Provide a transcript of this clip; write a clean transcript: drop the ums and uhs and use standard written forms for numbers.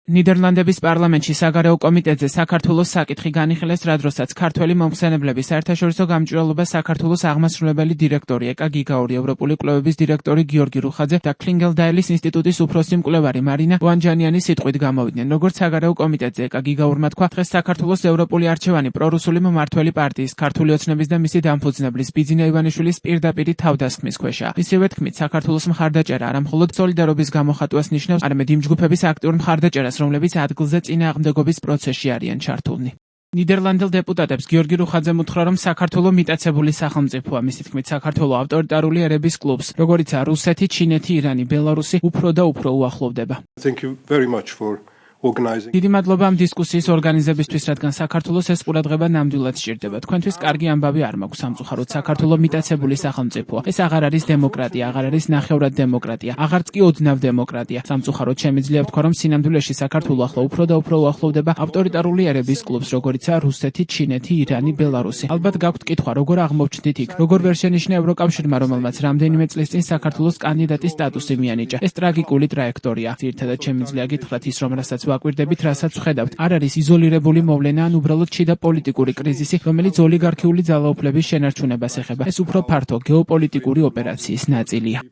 ნიდერლანდების პარლამენტში საგარეო კომიტეტზე საქართველოს საკითხი განიხილეს, რა დროსაც ქართველი მომხსენებლების საერთაშორისო გამჭვირვალობას საქართველოს აღმასრულებელი დირექტორი ეკა გიგაური, ევროპული კვლევების დირექტორი გიორგი რუხაძე და კლინგელდაილის ინსტიტუტის უფროსი მკვლევარი მარინა ვანჯანიანის სიტყვით გამოვიდნენ. როგორც საგარეო კომიტეტზე ეკა გიგაურმა თქვა, დღეს საქართველოს ევროპული არჩევანი პრორუსული მმართველი პარტიის ქართული ოცნების და მისი დამფუძნებლის ბიძინა ივანიშვილის პირდაპირი თავდასხმის ქვეშაა. მისივე თქმით, საქართველოს მხარდაჭერა არა მხოლოდ სოლიდარობის გამოხატვას ნიშნავს, არამედ იმ ჯგუფების აქტიურ მხარდაჭერას, რომლებიც ადგილზე წინააღმდეგობის პროცესში არიან ჩართულნი. ნიდერლანდელ დეპუტატებს გიორგი რუხაძემ უთხრა, რომ საქართველო მიტაცებული სახელმწიფოა. მისი თქმით, საქართველო ავტორიტარული ერების კლუბს, როგორიცაა რუსეთი, ჩინეთი, ირანი, ბელარუსი, უფრო და უფრო უახლოვდება. დიდი მადლობა ამ დისკუსიის ორგანიზებისთვის, რადგან საქართველოს ეს ყურადღება ნამდვილად სჭირდება. თქვენთვის კარგი ამბავი არ მაქვს. სამწუხაროდ საქართველო მიტაცებული სახელმწიფოა. ეს აღარ არის დემოკრატია, აღარ არის ნახევრად დემოკრატია, აღარც კი ოდნავ დემოკრატია. სამწუხაროდ შემიძლია ვთქვა, რომ სინამდვილეში საქართველო ახლა უფრო და უფრო უახლოვდება ავტორიტარული ერების კლუბს, როგორიცაა რუსეთი, ჩინეთი, ირანი, ბელარუსი. ალბათ გაქვთ კითხვა, როგორ აღმოჩნდით იქ, როგორ ვერ შენიშნა ევროკავშირმა, რომელმაც რამდენიმე წლის წინ საქართველოს კანდიდატის სტატუსი მიანიჭა. ეს ტრაგიკული ტრაექტორია. ძირითადად შემიძლია გითხრათ ის, რომ რასაც ვაკვირდებით, რასაც ვხედავთ, არ არის იზოლირებული მოვლენა, ან უბრალოდ შიდა პოლიტიკური კრიზისი, რომელიც ოლიგარქიული ძალაუფლების შენარჩუნებას ეხება. ეს უფრო ფართო გეოპოლიტიკური ოპერაციის ნაწილია.